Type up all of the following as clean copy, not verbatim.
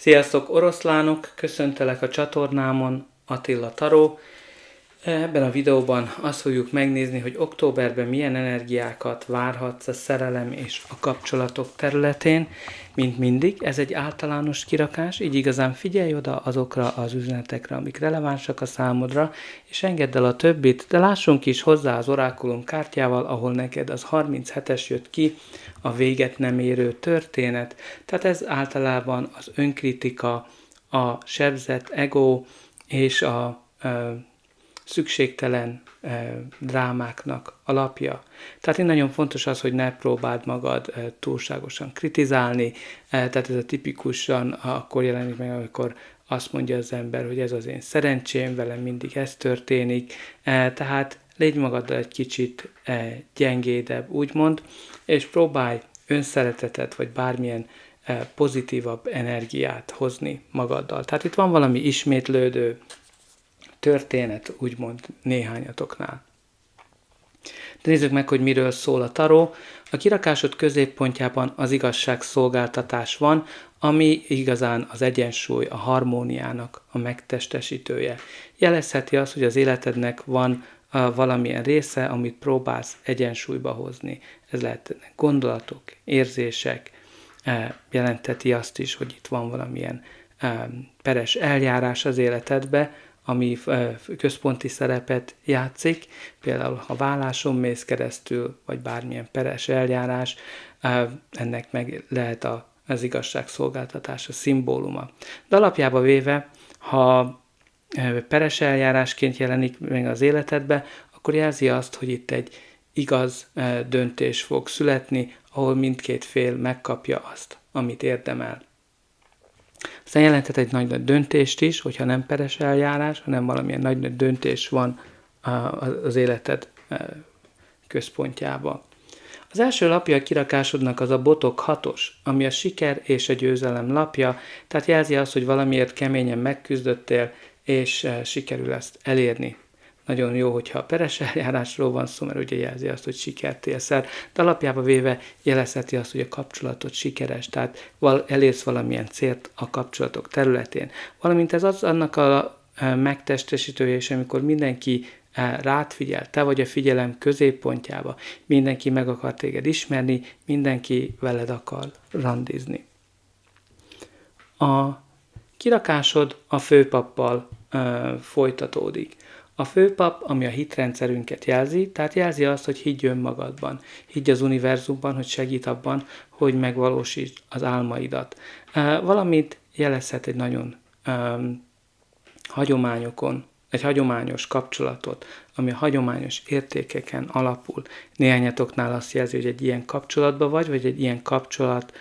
Sziasztok oroszlánok, köszöntelek a csatornámon, Attila Taró. Ebben a videóban azt fogjuk megnézni, hogy októberben milyen energiákat várhatsz a szerelem és a kapcsolatok területén. Mint mindig, ez egy általános kirakás, így igazán figyelj oda azokra az üzenetekre, amik relevánsak a számodra, és engedd el a többit, de lássunk is hozzá az orákulum kártyával, ahol neked az 37-es jött ki, a véget nem érő történet. Tehát ez általában az önkritika, a sebzett ego és a szükségtelen drámáknak alapja. Tehát nagyon fontos az, hogy ne próbáld magad túlságosan kritizálni, tehát ez a tipikusan akkor jelenik meg, amikor azt mondja az ember, hogy ez az én szerencsém, velem mindig ez történik, tehát légy magaddal egy kicsit gyengédebb, úgymond, és próbálj önszeretetet, vagy bármilyen pozitívabb energiát hozni magaddal. Tehát itt van valami ismétlődő történet, úgymond néhányatoknál. De nézzük meg, hogy miről szól a taró. A kirakásod középpontjában az igazságszolgáltatás van, ami igazán az egyensúly, a harmóniának a megtestesítője. Jelezheti azt, hogy az életednek van valamilyen része, amit próbálsz egyensúlyba hozni. Ez lehetnek gondolatok, érzések, jelentheti azt is, hogy itt van valamilyen peres eljárás az életedbe, ami központi szerepet játszik, például ha válláson mész keresztül, vagy bármilyen peres eljárás, ennek meg lehet az igazságszolgáltatás a szimbóluma. De alapjába véve, ha peres eljárásként jelenik meg az életedbe, akkor jelzi azt, hogy itt egy igaz döntés fog születni, ahol mindkét fél megkapja azt, amit érdemel. Aztán jelenthet egy nagy döntést is, hogyha nem peres eljárás, hanem valamilyen nagy döntés van az életed központjában. Az első lapja a kirakásodnak az a botok 6-os, ami a siker és a győzelem lapja, tehát jelzi azt, hogy valamiért keményen megküzdöttél, és sikerül ezt elérni. Nagyon jó, hogyha a peres eljárásról van szó, mert ugye jelzi azt, hogy sikert érsz el, de alapjába véve jelezheti azt, hogy a kapcsolatod sikeres, tehát elérsz valamilyen célt a kapcsolatok területén. Valamint ez az annak a megtestesítője, és amikor mindenki rád figyel, te vagy a figyelem középpontjába, mindenki meg akar téged ismerni, mindenki veled akar randizni. A kirakásod a főpappal folytatódik. A főpap, ami a hitrendszerünket jelzi, tehát jelzi azt, hogy higgy önmagadban, higgy az univerzumban, hogy segít abban, hogy megvalósítsd az álmaidat. Valamint jelezhet egy nagyon egy hagyományos kapcsolatot, ami a hagyományos értékeken alapul. Néhányatoknál azt jelzi, hogy egy ilyen kapcsolatban vagy egy ilyen kapcsolat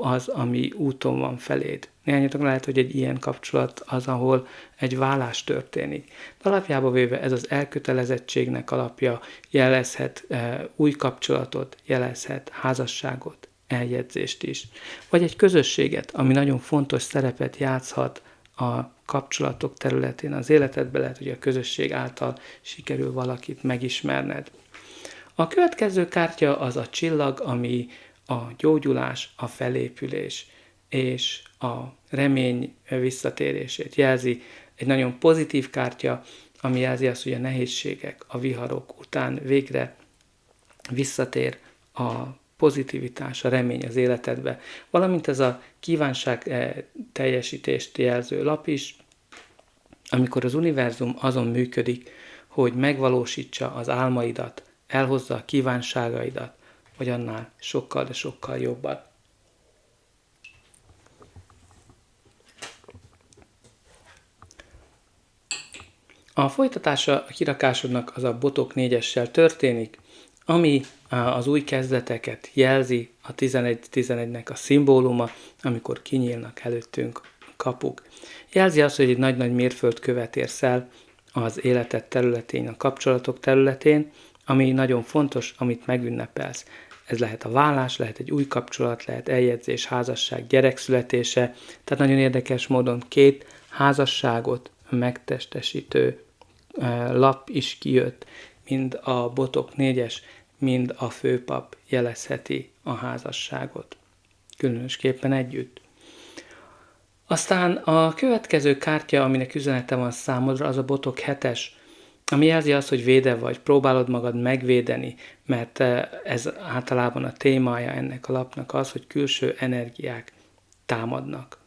az, ami úton van feléd. Néhányatoknál lehet, hogy egy ilyen kapcsolat az, ahol egy vállás történik. De alapjába véve ez az elkötelezettségnek alapja, jelezhet új kapcsolatot, jelezhet házasságot, eljegyzést is. Vagy egy közösséget, ami nagyon fontos szerepet játszhat a kapcsolatok területén. Az életedben lehet, hogy a közösség által sikerül valakit megismerned. A következő kártya az a csillag, ami a gyógyulás, a felépülés és a remény visszatérését jelzi. Egy nagyon pozitív kártya, ami jelzi azt, hogy a nehézségek, a viharok után végre visszatér a pozitivitás, a remény az életedbe. Valamint ez a kívánság teljesítést jelző lap is, amikor az univerzum azon működik, hogy megvalósítsa az álmaidat, elhozza a kívánságaidat, vagy annál sokkal, de sokkal jobbat. A folytatása a kirakásodnak az a botok 4-essel történik, ami az új kezdeteket jelzi, a 11-11-nek a szimbóluma, amikor kinyílnak előttünk kapuk. Jelzi azt, hogy egy nagy-nagy mérföldkövet érsz el az életed területén, a kapcsolatok területén, ami nagyon fontos, amit megünnepelsz. Ez lehet a vállás, lehet egy új kapcsolat, lehet eljegyzés, házasság, gyerek születése. Tehát nagyon érdekes módon 2 házasságot megtestesítő lap is kijött, mind a botok 4-es, mind a főpap jelezheti a házasságot. Különösképpen együtt. Aztán a következő kártya, aminek üzenete van számodra, az a Botok 7-es, ami jelzi azt, hogy véde vagy, próbálod magad megvédeni, mert ez általában a témája ennek a lapnak az, hogy külső energiák támadnak.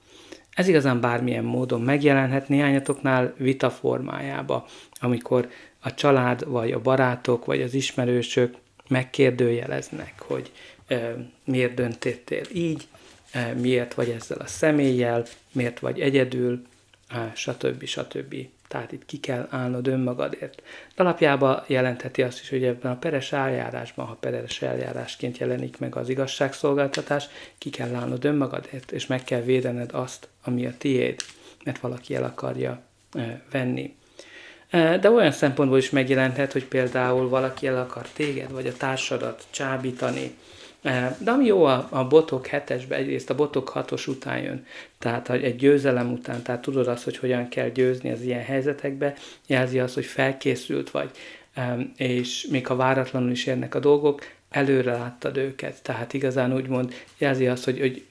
Ez igazán bármilyen módon megjelenhet, néhányatoknál vita formájába, amikor a család, vagy a barátok, vagy az ismerősök megkérdőjeleznek, hogy miért döntöttél így, miért vagy ezzel a személlyel, miért vagy egyedül, stb. Stb. Tehát itt ki kell állnod önmagadért. De alapjában jelentheti azt is, hogy ebben a peres eljárásban, ha peres eljárásként jelenik meg az igazságszolgáltatás, ki kell állnod önmagadért, és meg kell védened azt, ami a tiéd, mert valaki el akarja venni. De olyan szempontból is megjelenthet, hogy például valaki el akar téged, vagy a társadat csábítani. De ami jó a Botok 7-esben, egyrészt a Botok 6-os után jön, tehát egy győzelem után, tehát tudod azt, hogy hogyan kell győzni az ilyen helyzetekbe, jelzi azt, hogy felkészült vagy, és még ha váratlanul is érnek a dolgok, előre láttad őket, tehát igazán úgymond jelzi azt, hogy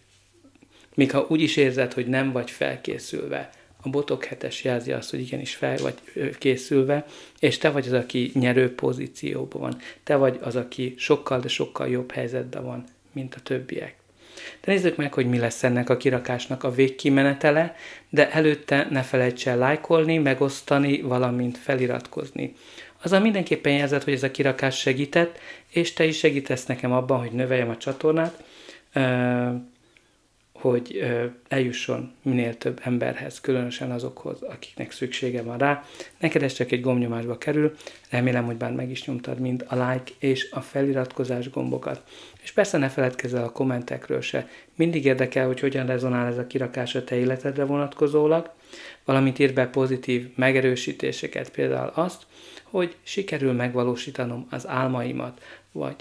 még ha úgy is érzed, hogy nem vagy felkészülve, a Botok 7-es jelzi azt, hogy igenis fel vagy készülve, és te vagy az, aki nyerő pozícióban van. Te vagy az, aki sokkal, de sokkal jobb helyzetben van, mint a többiek. De nézzük meg, hogy mi lesz ennek a kirakásnak a végkimenetele, de előtte ne felejts el lájkolni, megosztani, valamint feliratkozni. Azzal mindenképpen jelzed, hogy ez a kirakás segített, és te is segítesz nekem abban, hogy növeljem a csatornát, hogy eljusson minél több emberhez, különösen azokhoz, akiknek szüksége van rá. Neked ez csak egy gombnyomásba kerül, remélem, hogy bár meg is nyomtad mind a like és a feliratkozás gombokat. És persze ne feledkezz el a kommentekről se. Mindig érdekel, hogy hogyan rezonál ez a kirakás a te életedre vonatkozólag, valamint írd be pozitív megerősítéseket, például azt, hogy sikerül megvalósítanom az álmaimat, vagy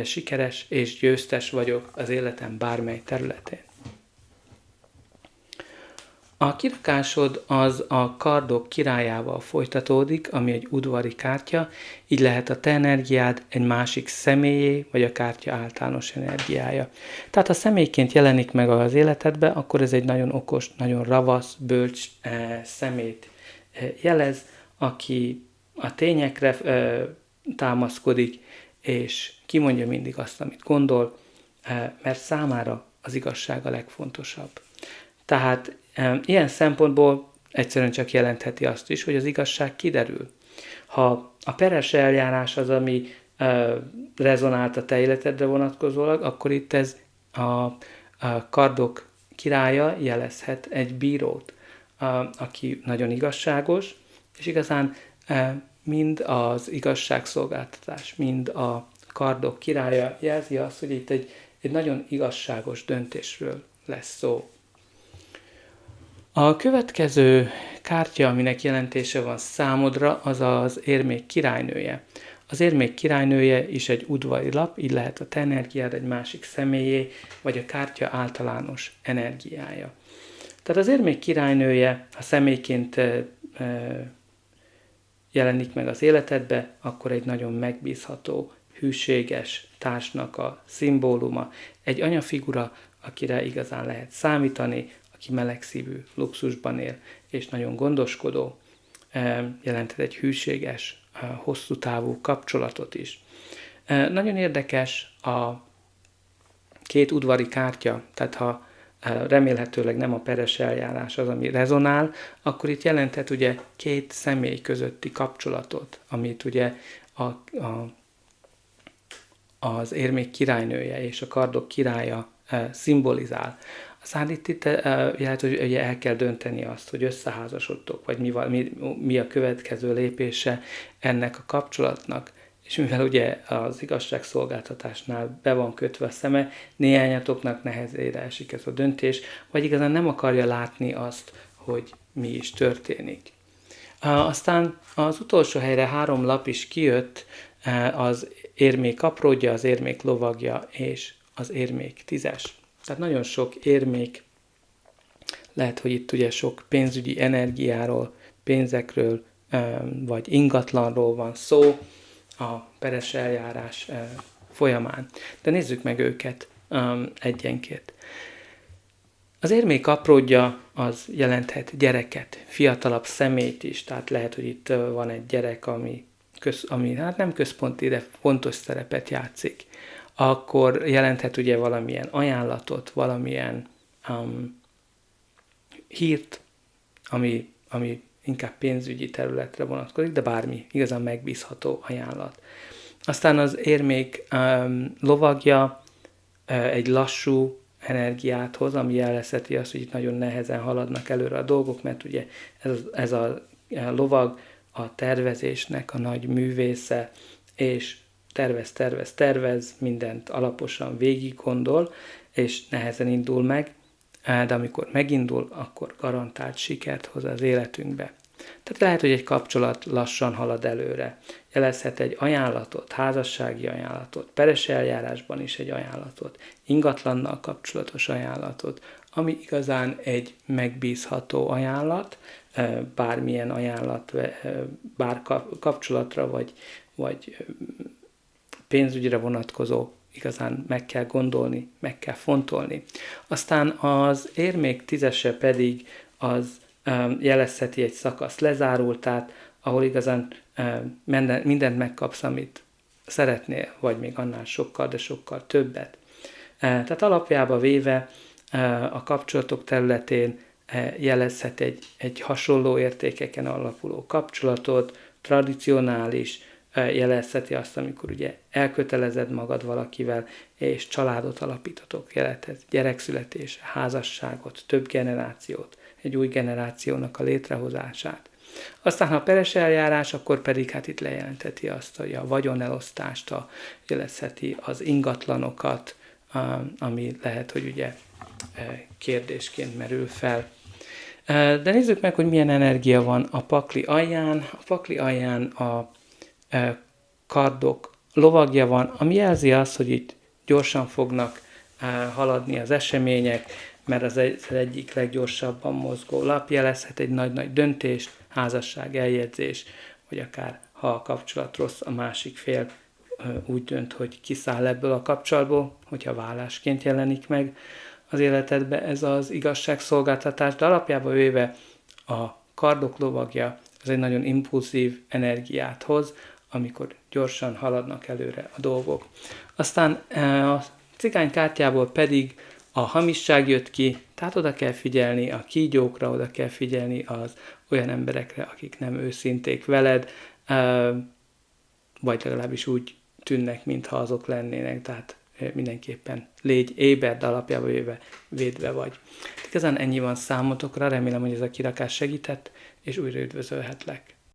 sikeres és győztes vagyok az életem bármely területén. A kirakásod az a kardok királyával folytatódik, ami egy udvari kártya, így lehet a te energiád egy másik személyé, vagy a kártya általános energiája. Tehát ha személyként jelenik meg az életedbe, akkor ez egy nagyon okos, nagyon ravasz, bölcs szemét jelez, aki a tényekre támaszkodik, és kimondja mindig azt, amit gondol, mert számára az igazság a legfontosabb. Tehát ilyen szempontból egyszerűen csak jelentheti azt is, hogy az igazság kiderül. Ha a peres eljárás az, ami rezonált a te életedre vonatkozólag, akkor itt ez a kardok királya jelezhet egy bírót, aki nagyon igazságos, és igazán mind az igazságszolgáltatás, mind a kardok királya jelzi azt, hogy itt egy nagyon igazságos döntésről lesz szó. A következő kártya, aminek jelentése van számodra, az az érmék királynője. Az érmék királynője is egy udvari lap, így lehet a te energiád egy másik személyé, vagy a kártya általános energiája. Tehát az érmék királynője, ha személyként jelenik meg az életedbe, akkor egy nagyon megbízható, hűséges társnak a szimbóluma, egy anyafigura, akire igazán lehet számítani, aki melegszívű, luxusban él, és nagyon gondoskodó, jelenthet egy hűséges, hosszú távú kapcsolatot is. Nagyon érdekes a két udvari kártya, tehát ha remélhetőleg nem a peres eljárás az, ami rezonál, akkor itt jelenthet ugye két személy közötti kapcsolatot, amit ugye az érmék királynője és a kardok királya szimbolizál. Aztán itt lehet, hogy ugye el kell dönteni azt, hogy összeházasodtok, vagy mi a következő lépése ennek a kapcsolatnak. És mivel ugye az igazságszolgáltatásnál be van kötve a szeme, néhányatoknak nehezére esik ez a döntés, vagy igazán nem akarja látni azt, hogy mi is történik. Aztán az utolsó helyre 3 lap is kijött, az érmék apródja, az érmék lovagja és az érmék 10-es. Tehát nagyon sok érmék, lehet, hogy itt ugye sok pénzügyi energiáról, pénzekről, vagy ingatlanról van szó a peres eljárás folyamán. De nézzük meg őket egyenként. Az érmék apródja az jelenthet gyereket, fiatalabb személyt is, tehát lehet, hogy itt van egy gyerek, ami hát nem központi, de fontos szerepet játszik. Akkor jelenthet ugye valamilyen ajánlatot, valamilyen hírt, ami inkább pénzügyi területre vonatkozik, de bármi igazán megbízható ajánlat. Aztán az érmék lovagja egy lassú energiát hoz, ami jelezheti azt, hogy itt nagyon nehezen haladnak előre a dolgok, mert ugye ez a lovag a tervezésnek a nagy művésze, és tervez, mindent alaposan végig gondol, és nehezen indul meg, de amikor megindul, akkor garantált sikert hoz az életünkbe. Tehát lehet, hogy egy kapcsolat lassan halad előre. Jelezhet egy ajánlatot, házassági ajánlatot, peres eljárásban is egy ajánlatot, ingatlannal kapcsolatos ajánlatot, ami igazán egy megbízható ajánlat, bármilyen ajánlat, bár kapcsolatra vagy pénzügyre vonatkozó, igazán meg kell gondolni, meg kell fontolni. Aztán az érmék 10-ese pedig az jelezheti egy szakasz lezárultát, ahol igazán mindent megkapsz, amit szeretnél, vagy még annál sokkal, de sokkal többet. Tehát alapjába véve a kapcsolatok területén jelezhet egy hasonló értékeken alapuló kapcsolatot, tradicionális, jelezheti azt, amikor ugye elkötelezed magad valakivel, és családot alapítotok, jelenthet gyerekszületés, házasságot, több generációt, egy új generációnak a létrehozását. Aztán, ha peres eljárás, akkor pedig hát itt lejelentheti azt, hogy a vagyonelosztást, jelezheti az ingatlanokat, ami lehet, hogy ugye kérdésként merül fel. De nézzük meg, hogy milyen energia van a pakli alján. A pakli alján a kardok lovagja van, ami jelzi azt, hogy itt gyorsan fognak haladni az események, mert az egyik leggyorsabban mozgó lap jelezhet egy nagy-nagy döntést, házasság, eljegyzés, vagy akár ha a kapcsolat rossz, a másik fél úgy dönt, hogy kiszáll ebből a kapcsolatból, hogyha vállásként jelenik meg az életedbe ez az igazságszolgáltatás, de alapjában véve a kardok lovagja, ez egy nagyon impulzív energiát hoz, amikor gyorsan haladnak előre a dolgok. Aztán a cigány kártyából pedig a hamisság jött ki, tehát oda kell figyelni a kígyókra, oda kell figyelni az olyan emberekre, akik nem őszinték veled, vagy legalábbis úgy tűnnek, mintha azok lennének, tehát mindenképpen légy éber, de alapjában védve vagy. Igazán ennyi van számotokra, remélem, hogy ez a kirakás segített, és újra üdvözölhetlek.